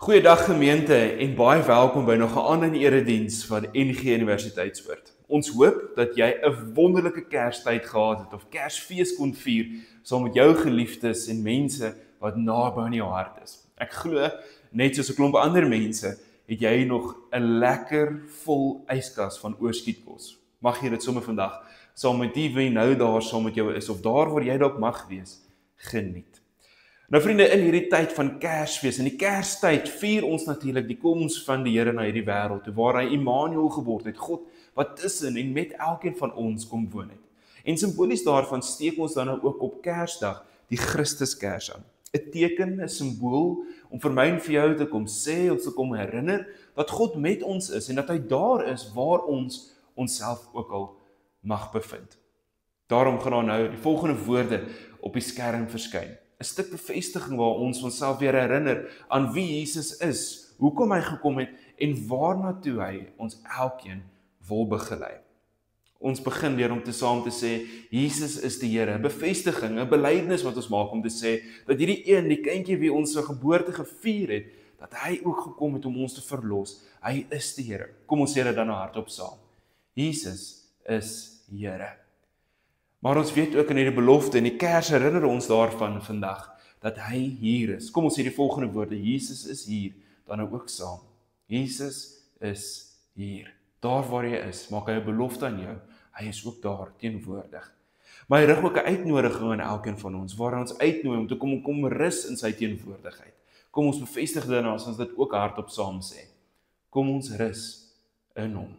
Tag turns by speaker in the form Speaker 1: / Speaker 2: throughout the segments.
Speaker 1: Goeiedag gemeente en baie welkom by nog 'n ander erediens van NG Universiteitswoord. Ons hoop dat jy 'n wonderlike Kerstyd gehad het of Kersfees kon vier saam met jou geliefdes en mense wat naby aan jou hart is. Ek glo net soos 'n klomp ander mense het jy nog 'n lekker vol yskas van oorskietkos. Mag jy dit sommer vandag saam met die wie nou daar saam met jou is of daar waar jy dalk mag wees, geniet. Nou vriende, in hierdie tyd van Kersfees, in die Kerstyd vier ons natuurlik die koms van die Here na hierdie wêreld, waar hy Immanuel geword het, God wat tussen en met elkeen van ons kom woon het. En simbolies daarvan steek ons dan nou ook op Kersdag die Christuskers aan. 'n Teken, 'n simbool om vir my en vir jou te kom sê, ons te kom herinner dat God met ons is en dat hy daar is waar ons onsself ook al mag bevind. Daarom gaan daar nou die volgende woorde op die skerm verskyn. 'n Stuk bevestiging waar ons onsself weer herinner aan wie Jesus is, hoekom hy gekom het en waarna toe hy ons elkeen wil begelei. Ons begin deur om saam te sê, Jesus is die Here, 'n bevestiging, 'n belydenis wat ons maak om te sê, dat hierdie een, die kindjie wie ons se geboorte gevier het, dat hy ook gekom het om ons te verlos. Hy is die Here. Kom ons sê dit dan hardop saam. Jesus is Here. Maar ons weet ook in hierdie belofte en die Kers herinner ons daarvan vandag, dat hy hier is. Kom ons sê die volgende woorde, Jesus is hier, dan nou ook saam. Jesus is hier. Daar waar jy is, maak hy 'n belofte aan jou. Hy is ook daar teenwoordig. Maar hy rig ook 'n uitnodiging aan elkeen van ons, waar hy ons uitnooi om te kom rus in sy teenwoordigheid. Kom ons bevestig dit as ons dit ook hardop saam sê. Kom ons rus in hom.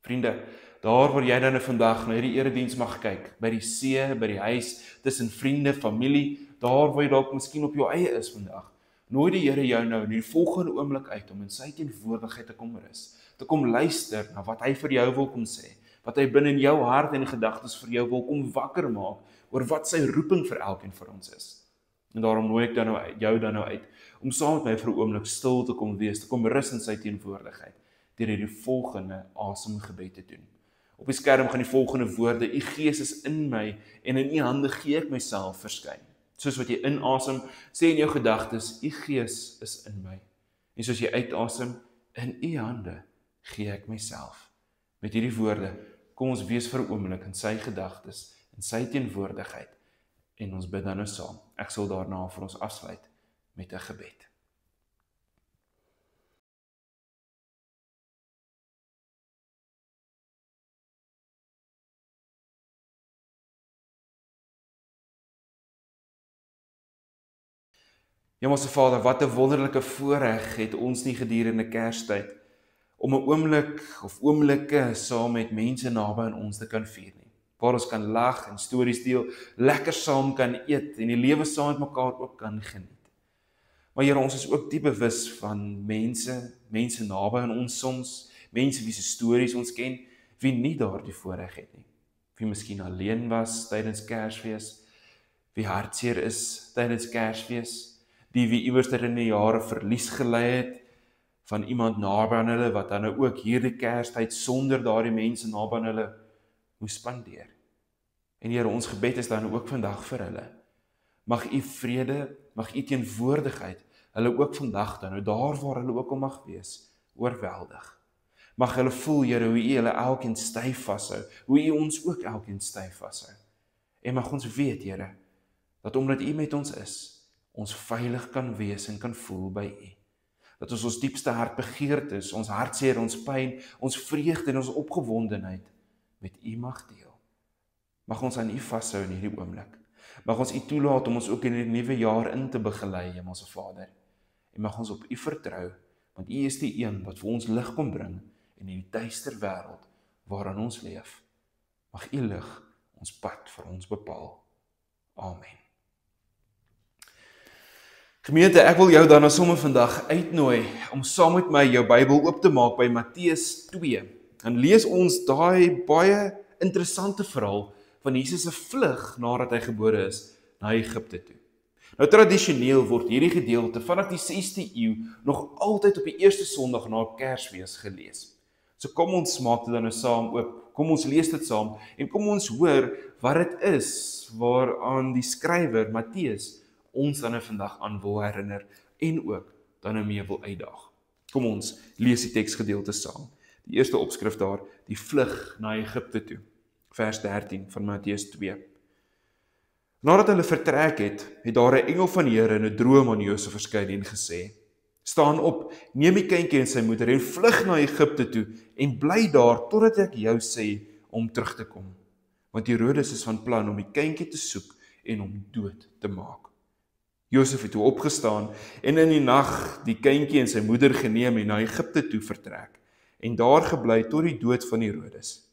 Speaker 1: Vriende, daar waar jy dan vandag na hierdie erediens mag kyk, by die see, by die huis, tussen vriende, familie, daar waar jy dalk miskien op jou eie is vandag, nooi die Here jou nou in die volgende oomblik uit om in sy teenwoordigheid te kom rus, te kom luister na wat hy vir jou wil kom sê, wat hy binne in jou hart en gedagtes vir jou wil kom wakker maak, oor wat sy roeping vir elkeen van ons is. En daarom nooi ek jou dan nou uit, om saam met my vir 'n oomblik stil te kom wees, te kom rus in sy teenwoordigheid, deur hierdie volgende asemgebed te doen. Op die skerm gaan die volgende woorde, U Gees is in my en in U hande gee ek myself verskyn. Soos wat jy inasem, sê in jou gedagtes, U Gees is in my. En soos jy uitasem, in U hande gee ek myself. Met hierdie woorde, kom ons wees vir 'n oomblik in sy gedagtes, in sy teenwoordigheid, en ons bid dan nou saam. Ek sal daarna vir ons afsluit met 'n gebed. Hemelse Vader, wat 'n wonderlike voorreg het ons nie gedurende Kerstyd om 'n oomblik of oomblikke saam met mense naby aan ons te kan vier nie. Waar ons kan lag en stories deel, lekker saam kan eet en die lewe saam met mekaar ook kan geniet. Maar Here, ons is ook diep bewus van mense naby aan ons soms, mense wie se stories ons ken, wie nie daardie voorreg het nie. Wie miskien alleen was tydens Kersfees, wie hartseer is tydens Kersfees, die wie iewers in die jare verlies gelei het van iemand naby aan hulle, wat dan nou ook hierdie Kerstyd sonder daardie mense naby aan hulle moes spandeer. En Here, ons gebed is dan ook vandag vir hulle. Mag U vrede, mag U teenwoordigheid hulle ook vandag dan nou daar waar hulle ook al mag wees, oorweldig. Mag hulle voel, Here, hoe U hulle elkeen styf vashou, hoe U ons ook elkeen styf vashou. En mag ons weet, Here, dat omdat U met ons is, ons veilig kan wees en kan voel by U. Dat ons diepste hartbegeertes, ons hartseer, ons pyn, ons vreugde en ons opgewondenheid met U mag deel. Mag ons aan U vashou in hierdie oomblik. Mag ons U toelaat om ons ook in die nuwe jaar in te begelei, Hemelse Vader. En mag ons op U vertrou, want U is die een wat vir ons lig kom bring in die duister wêreld waarin ons leef. Mag U lig ons pad vir ons bepaal. Amen. Gemeente, ek wil jou dan nou sommer vandag uitnooi om saam met my jou Bybel oop te maak by Matteus 2. En lees ons daai baie interessante verhaal van Jesus se vlug nadat hy gebore is na Egipte toe. Nou tradisioneel word hierdie gedeelte vanaf die 6de eeu nog altyd op die eerste Sondag na Kersfees gelees. So kom ons maak dit dan nou saam oop. Kom ons lees dit saam en kom ons hoor wat dit is waaraan die skrywer Matteus ons dan vandag aan wil herinner en ook dan 'n mee wil uitdaag. Kom ons lees die teksgedeelte saam. Die eerste opskrif daar, die vlug na Egipte toe. Vers 13 van Matteus 2. Nadat hulle vertrek het, het daar 'n engel van die Here in 'n droom aan Josef verskyn en gesê: "Staan op, neem die kindjie en sy moeder en vlug na Egipte toe en bly daar totdat ek jou sê om terug te kom. Want Herodes is van plan om die kindjie te soek en hom dood te maak." Josef het toe opgestaan en in die nag die kindjie en sy moeder geneem en na Egipte toe vertrek en daar gebly tot die dood van Herodes.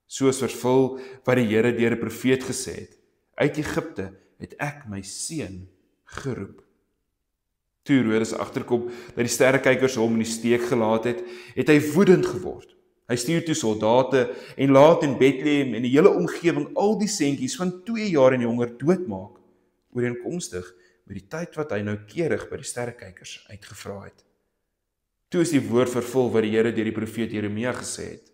Speaker 1: Soos vervul wat die Here deur 'n profeet gesê het: "Uit Egipte het ek my seun geroep." Toe Herodes agterkom dat die sterrekykers hom in die steek gelaat het, het hy woedend geword. Hy stuur toe soldate en laat in Bethlehem en die hele omgewing al die seentjies van 2 jaar en jonger doodmaak, ooreenkomstig met die tyd wat hy noukeurig by die sterrekykers uitgevra het. Toe is die woord vervul wat die Here deur die profeet Jeremia gesê het: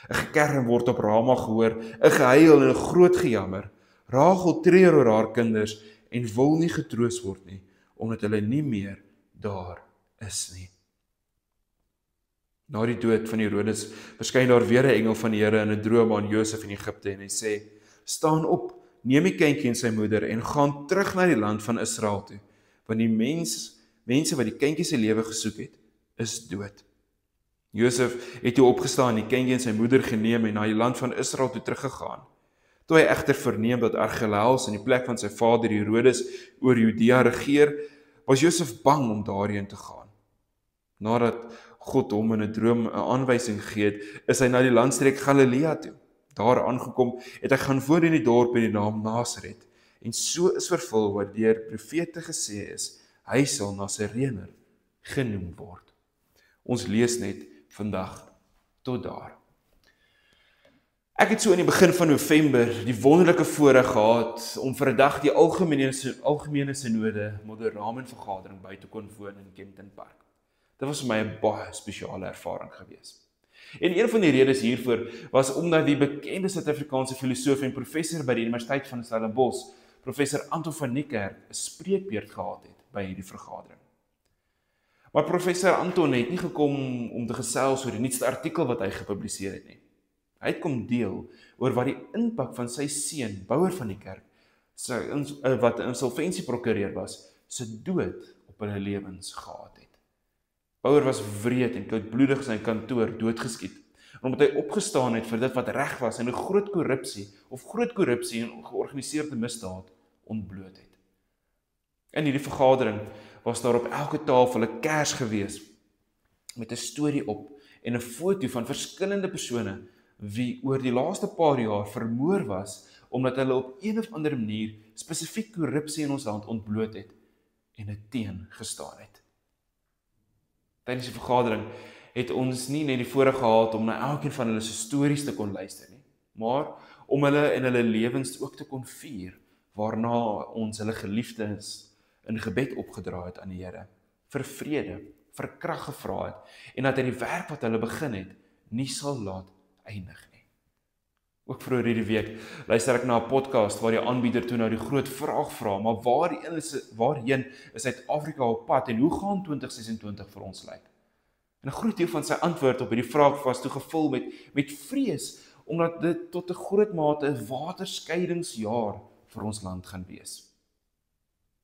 Speaker 1: "'n gekerm word op Rama gehoor, 'n gehuil en 'n groot gejammer. Rachel treur oor haar kinders en wil nie getroos word nie, omdat hulle nie meer daar is nie." Na die dood van Herodes verskyn daar weer 'n engel van die Here in 'n droom aan Josef in Egipte en hy sê: "Staan op, neem die kindjie en sy moeder en gaan terug na die land van Israel toe, want die mense wat die kindjie se lewe gesoek het, is dood." Josef het toe opgestaan, die kindjie en sy moeder geneem en na die land van Israel toe teruggegaan. Toe hy egter verneem dat Argelaus in die plek van sy vader Herodes oor Judea regeer, was Josef bang om daarheen te gaan. Nadat God hom in 'n droom 'n aanwysing gegee het, is hy na die landstreek Galilea toe. Daar aangekom het hy gaan woon in die dorp met die naam Nasaret, en so is vervul wat deur profete gesê is: hy sal Nasareëner genoem word. Ons lees net vandag tot daar. Ek het so in die begin van November die wonderlike voorreg gehad om vir 'n dag die algemene synode Moderamen vergadering by te kon woon in Kempton Park. Dit was vir my 'n baie spesiale ervaring gewees. En een van die redes hiervoor was omdat die bekende Suid-Afrikaanse filosoof en professor by die Universiteit van Stellenbosch, professor Anton van Niekerk, 'n spreekbeurt gehad het by hierdie vergadering. Maar professor Anton het nie gekom om te gesels oor die nuutste artikel wat hy gepubliseer het nie. Hy het kom deel oor wat die impak van sy seun, Bouwer van Niekerk, wat 'n insolvensieprokureur was, se dood op hulle lewens gehad het. Bouwer was wreed en koudbloedig in sy kantoor doodgeskiet, omdat hy opgestaan het vir dit wat reg was en 'n groot korrupsie en georganiseerde misdaad ontbloot het. In hierdie vergadering was daar op elke tafel 'n kers gewees met 'n storie op en 'n foto van verskillende persone wie oor die laaste paar jaar vermoor was omdat hulle op een of ander manier spesifiek korrupsie in ons land ontbloot het en dit teen gestaan het. Tydens die vergadering het ons nie net die voorreg gehad om na elkeen van hulle se stories te kon luister nie, maar om hulle en hulle lewens ook te kon vier, waarna ons hulle geliefdes in gebed opgedra het aan die Here, vir vrede, vir krag gevra het, en dat hy die werk wat hulle begin het, nie sal laat eindig nie. Ook vroeër hierdie week luister ek na 'n podcast waar die aanbieder toe nou die groot vraag vra, maar waarheen is Suid-Afrika op pad en hoe gaan 2026 vir ons lyk? En 'n groot deel van sy antwoord op hierdie vraag was toe gevul met vrees, omdat dit tot 'n groot mate 'n waterskeidingsjaar vir ons land gaan wees.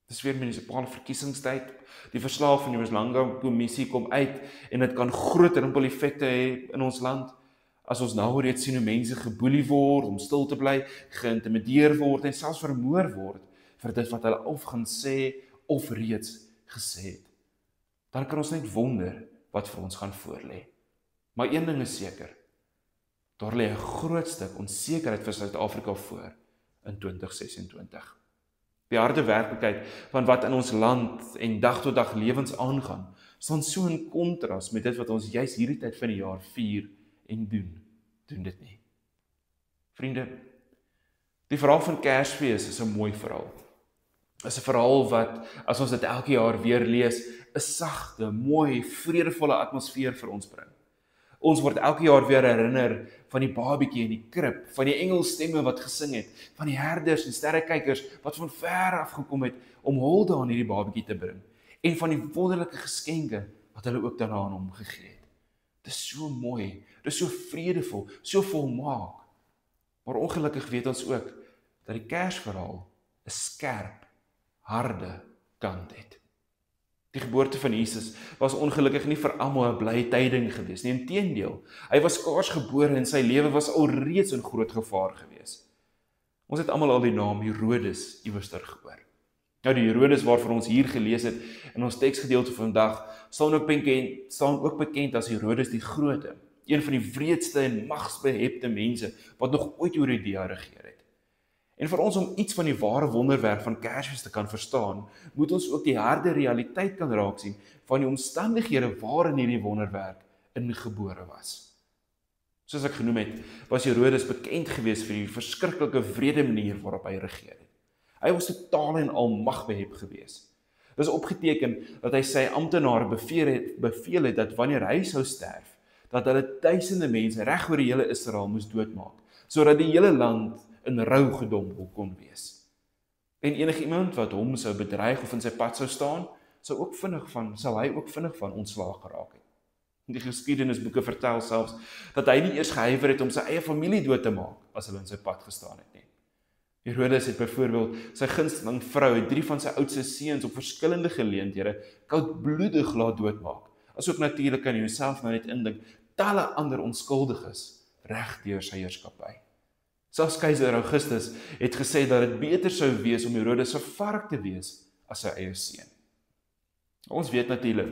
Speaker 1: Dis weer munisipale verkiesingstyd. Die verslag van die Mslanga kommissie kom uit en dit kan groot rimpel-effekte hê in ons land. As ons nou reeds sien hoe mense geboelie word om stil te bly, geïntimideer word en selfs vermoor word vir dit wat hulle of gaan sê of reeds gesê het. Dan kan ons net wonder wat vir ons gaan voorlê. Maar een ding is seker, daar lê 'n groot stuk onsekerheid vir Suid-Afrika voor in 2026. Die harde werklikheid van wat in ons land en dag tot dag lewens aangaan, staan so in kontras met dit wat ons juis hierdie tyd van die jaar vier en doen dit nie. Vriende, die verhaal van Kersfees is 'n mooi verhaal. Is 'n verhaal wat, as ons dit elke jaar weer lees, 'n sagte, mooi, vredevolle atmosfeer vir ons bring. Ons word elke jaar weer herinner van die babietjie in die krib, van die engelstemme wat gesing het, van die herders en sterrekykers wat van ver af gekom het om hulde aan hierdie babietjie te bring. en van die wonderlike geskenke wat hulle ook daarna aan hom gegee het. Dit is so mooi, dit is so vredevol, so volmaak. Maar ongelukkig weet ons ook dat die Kersverhaal 'n skerp, harde kant het. Die geboorte van Jesus was ongelukkig nie vir almal 'n blye tyding gewees nie, inteendeel. Hy was skaars gebore en sy lewe was alreeds in groot gevaar gewees. Ons het almal al die naam Herodes iewers gehoor. Nou die Herodes waarvan ons hier gelees het in ons teksgedeelte vandag, staan ook bekend as Herodes die Grote, een van die wreedste en magsbehepte mense wat nog ooit oor Judea regeer het. En vir ons om iets van die ware wonderwerk van Kersfees te kan verstaan, moet ons ook die harde realiteit kan raak sien van die omstandighede waarin hierdie wonderwerk ingebore was. Soos ek genoem het, was Herodes bekend gewees vir die verskriklike wrede manier waarop hy regeer het. Hy was totaal en al magbehep gewees. Dit is opgeteken dat hy sy amptenare beveel het dat wanneer hy sou sterf, dat hulle duisende mense reg oor die hele Israel moes doodmaak, sodat die hele land in rou gedompel kon wees. En enigiemand wat hom sou bedreig of in sy pad sou staan, sou hy ook vinnig van ontslaag geraak het. Die geskiedenisboeke vertel selfs dat hy nie eers gehuiwer het om sy eie familie dood te maak as hulle in sy pad gestaan het nie. Herodes het byvoorbeeld sy gunsteling vrou en 3 van sy oudste seuns op verskillende geleenthede koudbloedig laat doodmaak. Asook natuurlik kan jy jouself nou net indink, talle ander onskuldiges reg deur sy heerskappy. Selfs keiser Augustus het gesê dat dit beter sou wees om Herodes se vark te wees as sy eie seun. Ons weet natuurlik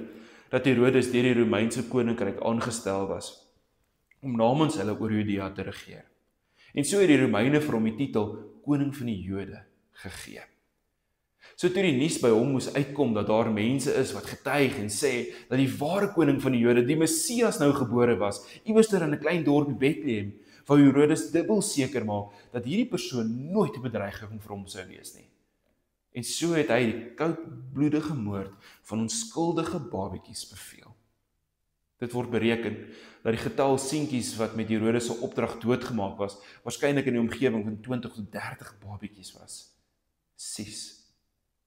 Speaker 1: dat Herodes deur die Romeinse koninkryk aangestel was om namens hulle oor Judea te regeer. En so het die Romeine vir hom die titel koning van die Jode gegee. So toe die nuus by hom moes uitkom dat daar mense is wat getuig en sê dat die ware koning van die Jode, die Messias nou gebore was, iewers in 'n klein dorpie Bethlehem, wou Herodes dubbel seker maak dat hierdie persoon nooit 'n bedreiging vir hom sou wees nie. En so het hy die koudbloedige moord van onskuldige babatjies beveel. Dit word bereken dat die getal seentjies wat met Herodes se opdrag doodgemaak was, waarskynlik in die omgewing van 20 tot 30 babatjies was. 6.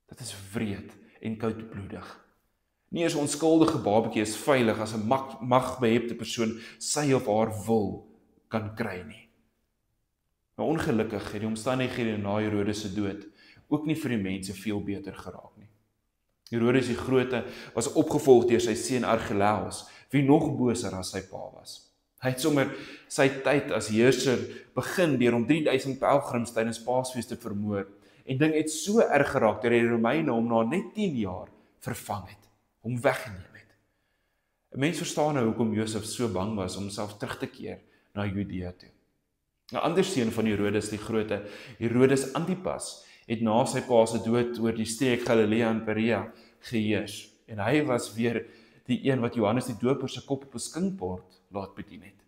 Speaker 1: Dit is wreed en koudbloedig. Nie eens 'n onskuldige babatjie is veilig as 'n magbehepte persoon sy of haar wil kan kry nie. Maar ongelukkig het die omstandighede na Herodes se dood ook nie vir die mense veel beter geraak nie. Herodes die Grote was opgevolg deur sy seun Archelaus, wie nog boser as sy pa was. Hy het sommer sy tyd as heerser begin deur om 3000 pelgrims tydens Paasfees te vermoor, en ding het so erg geraak dat die Romeine hom na net 10 jaar vervang het, hom weggeneem het. 'n Mens verstaan nou hoekom Josef so bang was om homself terug te keer na Judea toe. 'n ander seun van Herodes die Grote, Herodes Antipas, het na sy pa se dood oor die streek Galilea en Perea geheers, en hy was weer die een wat Johannes die Doper se kop op 'n skinkbord laat bedien het.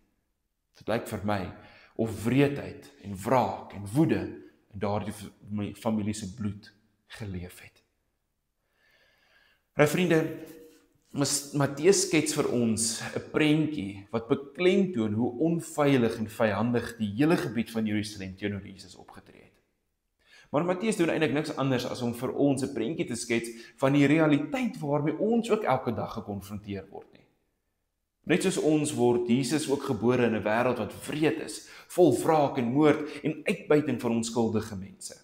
Speaker 1: Dit lyk vir my of wreedheid en wraak en woede in daardie familie se bloed geleef het. My vriende, Matteus skets vir ons 'n prentjie wat beklemtoon hoe onveilig en vyandig die hele gebied van Jerusalem teenoor Jesus opgetree het. Maar Matteus doen eintlik niks anders as om vir ons 'n prentjie te skets van die realiteit waarmee ons ook elke dag gekonfronteer word nie. Net soos ons word Jesus ook gebore in 'n wêreld wat wreed is, vol wraak en moord en uitbuiting van onskuldige mense.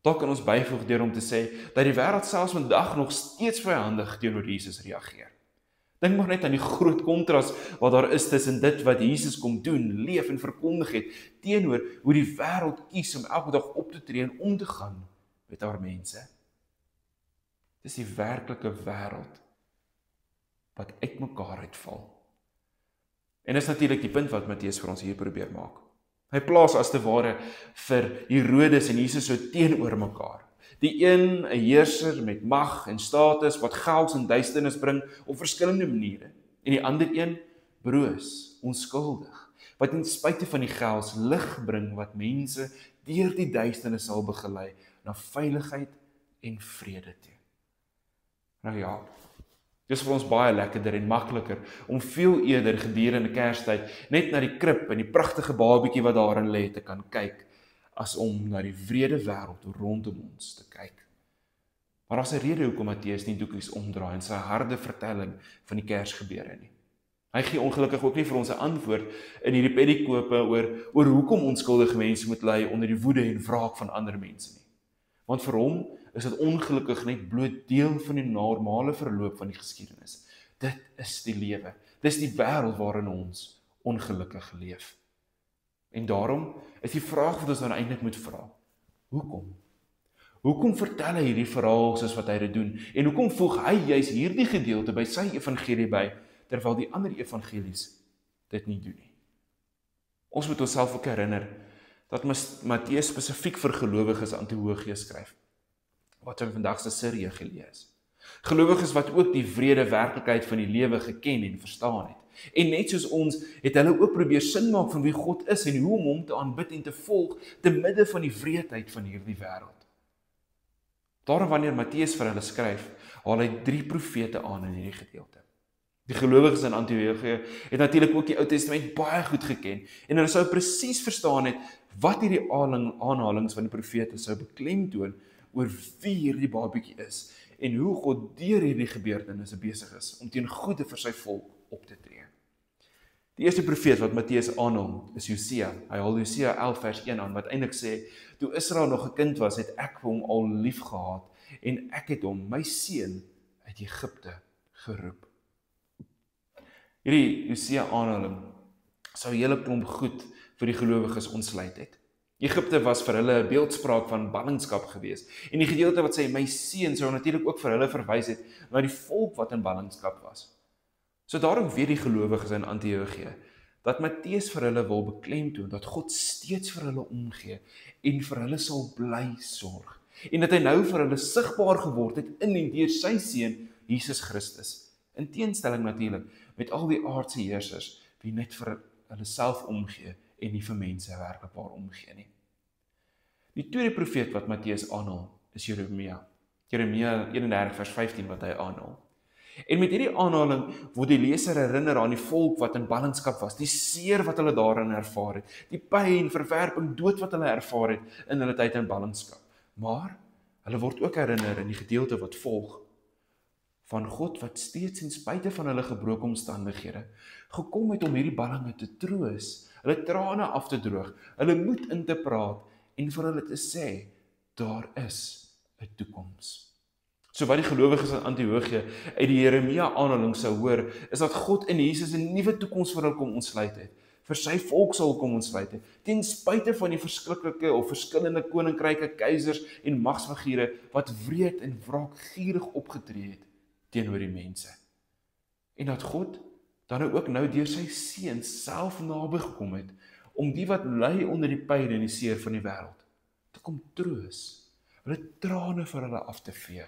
Speaker 1: Daar kan ons byvoeg deur om te sê dat die wêreld selfs vandag nog steeds vyandig teenoor Jesus reageer. Dink maar net aan die groot kontras wat daar is tussen dit wat Jesus kom doen, leef en verkondig het, teenoor hoe die wêreld kies om elke dag op te tree en om te gaan met haar mense. Dis die werklike wêreld wat uitmekaar uitval. En dis natuurlik die punt wat Matteus vir ons hier probeer maak. Hy plaas as te ware vir Herodes en Jesus so teenoor mekaar. Die een 'n heerser met mag en status wat chaos en duisternis bring op verskillende maniere, en die ander een broos, onskuldig, wat ten spyte van die chaos lig bring wat mense deur die duisternis sal begelei na veiligheid en vrede toe. Nou ja, dis vir ons baie lekkerder en makliker om veel eerder gedurende Kerstyd net na die krib en die pragtige babatjie wat daarin lê te kan kyk, as om na die wrede wêreld rondom ons te kyk. Maar daar's 'n rede hoekom Matteus nie doekies omdraai en sy harde vertelling van die Kersgebeure nie. Hy gee ongelukkig ook nie vir ons 'n antwoord in hierdie perikope oor hoekom onskuldige mense moet ly onder die woede en wraak van ander mense nie. Want vir hom is dit ongelukkig net bloot deel van die normale verloop van die geskiedenis. Dit is die lewe. Dis die wêreld waarin ons ongelukkig leef. En daarom is die vraag wat ons dan eintlik moet vra: hoekom? Hoekom vertel hy hierdie verhaal soos wat hy dit doen? En hoekom voeg hy juis hierdie gedeelte by sy evangelie by, terwyl die ander evangelies dit nie doen nie? Ons moet onsself ook herinner dat Matteus spesifiek vir gelowiges Antiochië skryf, wat in vandag se Sirië geleë is. Gelowiges wat ook die wrede werklikheid van die lewe geken en verstaan het. En net soos ons, het hulle ook probeer sin maak van wie God is en hoe om hom te aanbid en te volg, te midde van die wreedheid van hierdie wêreld. Daarom wanneer Matteus vir hulle skryf, haal hy 3 profete aan in hierdie gedeelte. Die gelowiges in Antiochië het natuurlik ook die Ou Testament baie goed geken en hulle sou presies verstaan het wat hierdie aanhalings van die profete sou beklemtoon oor wie hierdie babatjie is en hoe God deur hierdie gebeurtenisse besig is om teen goeie vir sy volk op te tree. Die eerste profeet wat Matteus aanhaal is Hosea. Hy haal Hosea 11 vers 1 aan wat eintlik sê: "Toe Israel nog 'n kind was, het ek hom al lief gehad en ek het hom, my seun, uit Egipte geroep." Hierdie Hosea aanhaling sou 'n hele klomp goed vir die gelowiges ontsluit het. Egipte was vir hulle 'n beeldspraak van ballingskap gewees. En die gedeelte wat sê my seun sou natuurlik ook vir hulle verwys het na die volk wat in ballingskap was. So daarom weet die gelowiges in Antiochië dat Matteus vir hulle wil beklemtoon dat God steeds vir hulle omgee en vir hulle sal bly sorg. En dat hy nou vir hulle sigbaar geword het in en deur sy seun Jesus Christus. In teenstelling natuurlik met al die aardse heersers wie net vir hulle self omgee en nie vir mense werklikbaar omgee nie. Die tweede profeet wat Matteus aanhaal is Jeremia. Jeremia 31 vers 15 wat hy aanhaal. En met hierdie aanhaling word die leser herinner aan die volk wat in ballingskap was, die seer wat hulle daarin ervaar het, die pyn, verwerping, dood wat hulle ervaar het in hulle tyd in ballingskap. Maar hulle word ook herinner in die gedeelte wat volg van God wat steeds en spite van hulle gebroke omstandighede gekom het om hierdie ballinge te troos, hulle trane af te droog, hulle moed in te praat en vir hulle te sê, daar is 'n toekoms. So wat die gelowiges in Antiochië uit die Jeremia aanhaling sou hoor, is dat God in Jesus 'n nuwe toekoms vir hulle kom ontsluit het, vir sy volk sal kom ontsluit het, ten spyte van die verskriklike of verskillende koninkryke, keisers en magsfigure wat wreed en wraakgierig opgetree het teenoor die mense. En dat God dan ook nou deur sy seun self naby gekom het om die wat ly onder die pyn en die seer van die wêreld te kom troos, hulle trane vir hulle af te vee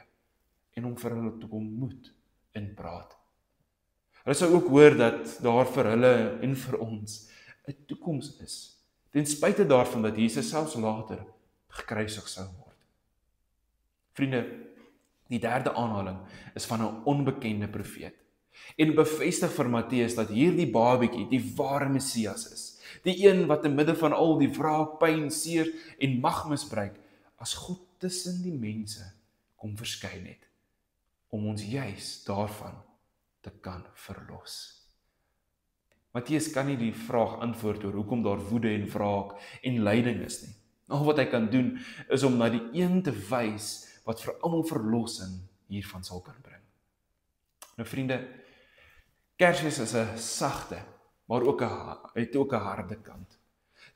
Speaker 1: en om vir hulle te kom moed in praat. Hulle sou ook hoor dat daar vir hulle en vir ons 'n toekoms is, ten spyte daarvan dat Jesus selfs later gekruisig sou word. Vriende, die derde aanhaling is van 'n onbekende profeet en bevestig vir Matteus dat hierdie babatjie die ware Messias is, die een wat in midde van al die wraak, pyn, seer en magmisbruik as God tussen die mense kom verskyn het, om ons juis daarvan te kan verlos. Matteus kan nie die vraag antwoord oor hoekom daar woede en wraak en lyding is nie. Al wat hy kan doen, is om na die een te wys wat vir almal verlossing hiervan sal kan bring. Nou vriende, Kersfees is 'n sagte, maar het ook 'n harde kant.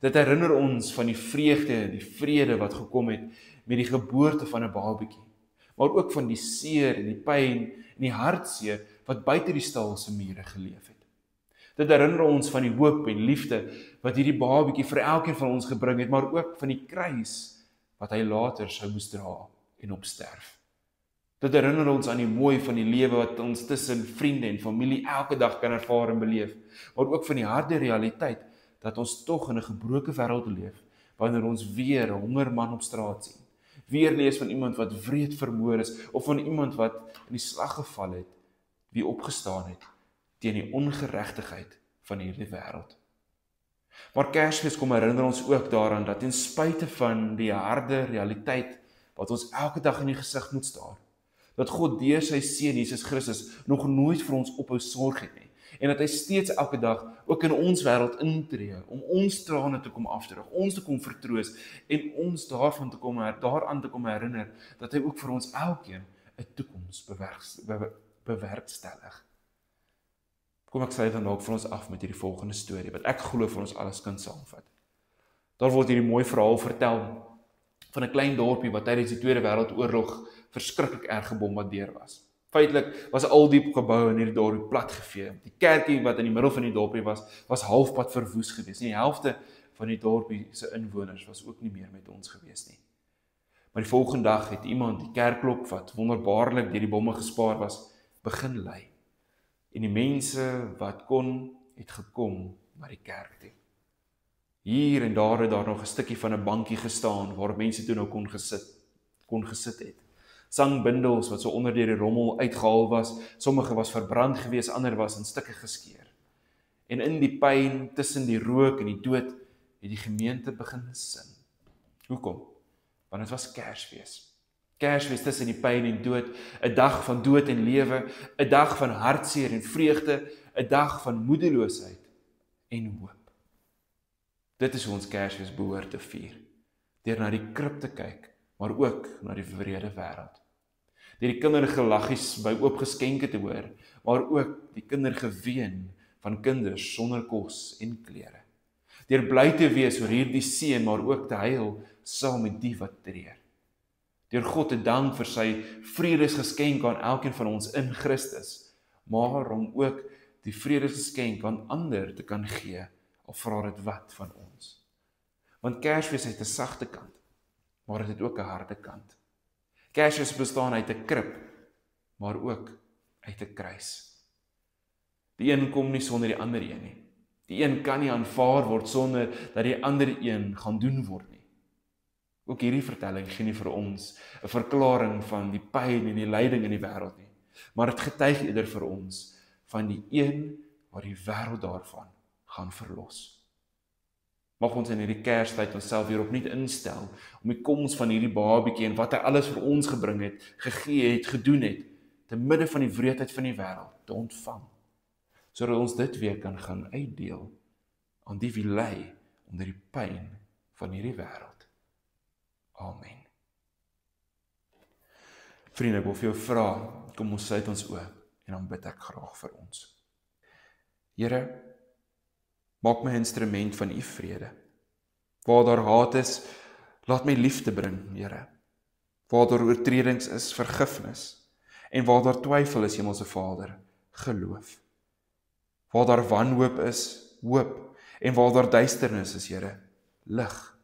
Speaker 1: Dit herinner ons van die vreugde en die vrede wat gekom het met die geboorte van 'n babatjie, maar ook van die seer en die pyn en die hartseer wat buite die stal se mure geleef het. Dit herinner ons van die hoop en liefde wat hierdie babatjie vir elkeen van ons gebring het, maar ook van die kruis wat hy later sou moes dra en opsterf. Dit herinner ons aan die mooi van die lewe wat ons tussen vriende en familie elke dag kan ervaar en beleef, maar ook van die harde realiteit dat ons tog in 'n gebroke wêreld leef, wanneer ons weer 'n hongerman op straat sien, weer lees van iemand wat wreed vermoor is, of van iemand wat in die slag geval het, wie opgestaan het teen die ongeregtigheid van hierdie wêreld. Maar Kersfees kom herinner ons ook daaraan dat ten spyte van die harde realiteit wat ons elke dag in die gesig moet staar, Dat God deur sy seun Jesus Christus nog nooit vir ons ophou sorg het nie. En dat hy steeds elke dag ook in ons wêreld intree om ons trane te kom afdroog, ons te kom vertroos en ons daaraan te kom herinner dat hy ook vir ons elkeen 'n toekoms bewerkstellig. Kom ek sluit dan ook vir ons af met hierdie volgende storie wat ek glo vir ons alles kan saamvat. Daar word hierdie mooi verhaal vertel van 'n klein dorpie wat tydens die Tweede Wêreldoorlog verskriklik erg gebombardeer was. Feitelik was al die geboue in hierdie dorpie platgevee. Die kerkie wat in die middel van die dorpie was halfpad verwoes gewees. En die helfte van die dorpie se inwoners was ook nie meer met ons gewees nie. Maar die volgende dag het iemand die kerkklok wat wonderbaarlik deur die bomme gespaar was, begin lui. En die mense wat kon, het gekom na die kerk toe. Hier en daar het daar nog 'n stukkie van 'n bankie gestaan waar mense toe nou kon gesit het. Sangbindels wat so onder deur die rommel uitgehaal was, sommige was verbrand gewees, ander was in stukke geskeur. En in die pyn tussen die rook en die dood het die gemeente begin sing. Hoekom? Want dit was Kersfees. Kersfees tussen die pyn en dood, 'n dag van dood en lewe, 'n dag van hartseer en vreugde, 'n dag van moedeloosheid en hoop. Dit is hoe ons Kersfees behoort te vier, deur na die krib te kyk, maar ook na die wrede wêreld. Deur die kinderlike laggies by oop geskenke te hoor, maar ook die kindergeween van kinders sonder kos en klere. Deur bly te wees oor hierdie seën, maar ook te huil saam met die wat treur. Deur God te dank vir sy vredesgeskenk aan elkeen van ons in Christus, maar om ook die vredesgeskenk aan ander te kan gee, of vra dit wat van ons. Want Kersfees het 'n sagte kant, maar dit het ook 'n harde kant. Kersfees bestaan uit 'n krib, maar ook uit 'n kruis. Die een kom nie sonder die ander een nie. Die een kan nie aanvaar word sonder dat die ander een gaan doen word nie. Ook hierdie vertelling gee nie vir ons 'n verklaring van die pyn en die lyding in die wêreld nie, maar dit getuig eerder vir ons van die een waar die wêreld daarvan gaan verlos. Mag ons in hierdie Kerstyd onsself hierop nie instel om die koms van hierdie babietjie en wat hy alles vir ons gebring het, gegee het, gedoen het, te midde van die wreedheid van die wêreld te ontvang, sodat ons dit weer kan gaan uitdeel aan die wie ly onder die pyn van hierdie wêreld. Amen. Vriende, ek wil vir jou vra, kom ons sluit ons oë en dan bid ek graag vir ons. Here, maak my 'n instrument van u vrede. Waar daar haat is, laat my liefde bring, Here. Waar daar oortredings is, vergifnis. En waar daar twyfel is, Hemelse Vader, geloof. Waar daar wanhoop is, hoop. En waar daar duisternis is, Here, lig.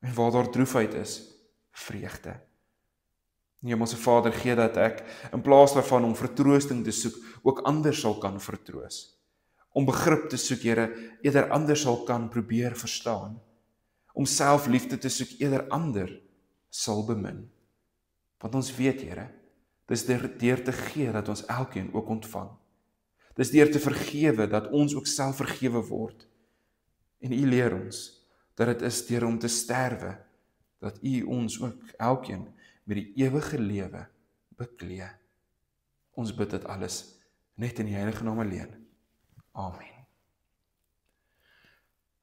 Speaker 1: En waar daar droefheid is, vreugde. Hemelse Vader, gee dat ek, in plaas daarvan om vertroosting te soek, ook ander sal kan vertroos. Om begrip te soek, Here, eerder ander sal kan probeer verstaan. Om selfliefde te soek, eerder ander sal bemin. Want ons weet, Here, dis deur te gee dat ons elkeen ook ontvang. Dis deur te vergewe dat ons ook self vergewe word. En u leer ons dat dit is deur om te sterwe dat u ons ook elkeen met die ewige lewe beklee. Ons bid dit alles net in die heilige naam alleen. Amen.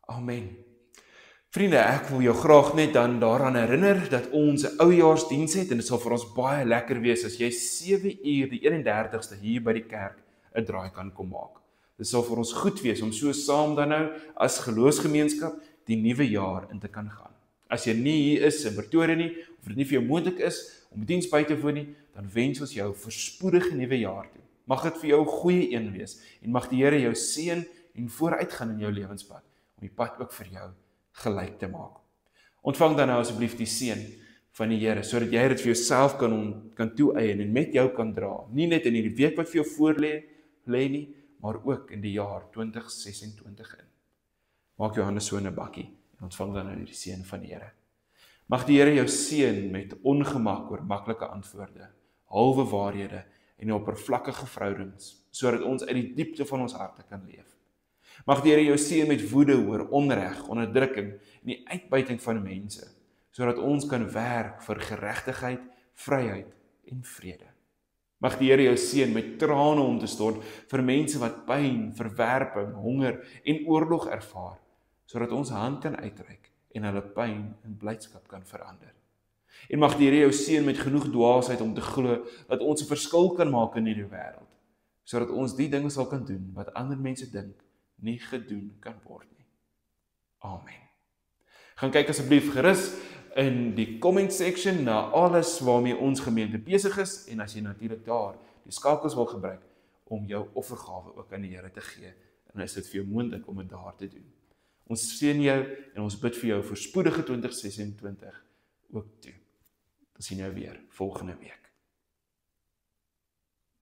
Speaker 1: Amen. Vriende, ek wil jou graag net dan daaraan herinner dat ons 'n oujaarsdiens het en dit sal vir ons baie lekker wees as jy 7 uur die 31ste hier by die kerk 'n draai kan kom maak. Dit sal vir ons goed wees om so saam dan nou as geloofsgemeenskap die nuwe jaar in te kan gaan. As jy nie hier is in Pretoria nie, of dit nie vir jou moontlik is om diens by te woon nie, dan wens ons jou 'n voorspoedige nuwe jaar toe. Mag dit vir jou 'n goeie een wees en mag die Here jou seën en vooruitgaan in jou lewenspad om die pad ook vir jou gelyk te maak. Ontvang dan nou asseblief die seën van die Here sodat jy dit vir jouself kan toeëien en met jou kan dra. Nie net in hierdie week wat vir jou voorlê nie, maar ook in die jaar 2026 in. Maak jou hande so in 'n bakkie en ontvang dan nou die seën van die Here. Mag die Here jou seën met ongemak oor maklike antwoorde, halwe waarhede en oppervlakkige verhoudings, sodat ons uit die diepte van ons harte kan leef. Mag die Here jou seën met woede oor onreg, onderdrukking en die uitbuiting van mense, sodat ons kan werk vir geregtigheid, vryheid en vrede. Mag die Here jou seën met trane om te stort vir mense wat pyn, verwerping, honger en oorlog ervaar, sodat ons hand kan uitreik en hulle pyn in blydskap kan verander. En mag die Here jou seën met genoeg dwaasheid om te glo dat ons 'n verskil kan maak in hierdie wêreld, sodat ons die dinge sal kan doen wat ander mense dink nie gedoen kan word nie. Amen. Gaan kyk asseblief gerus in die comment section na alles waarmee ons gemeente besig is, en as jy natuurlik daar die skakels wil gebruik om jou offergawe ook aan die Here te gee, dan is dit vir jou moontlik om dit daar te doen. Ons seën jou en ons bid vir jou voorspoedige 2026 ook toe. Ons sien jou weer volgende week.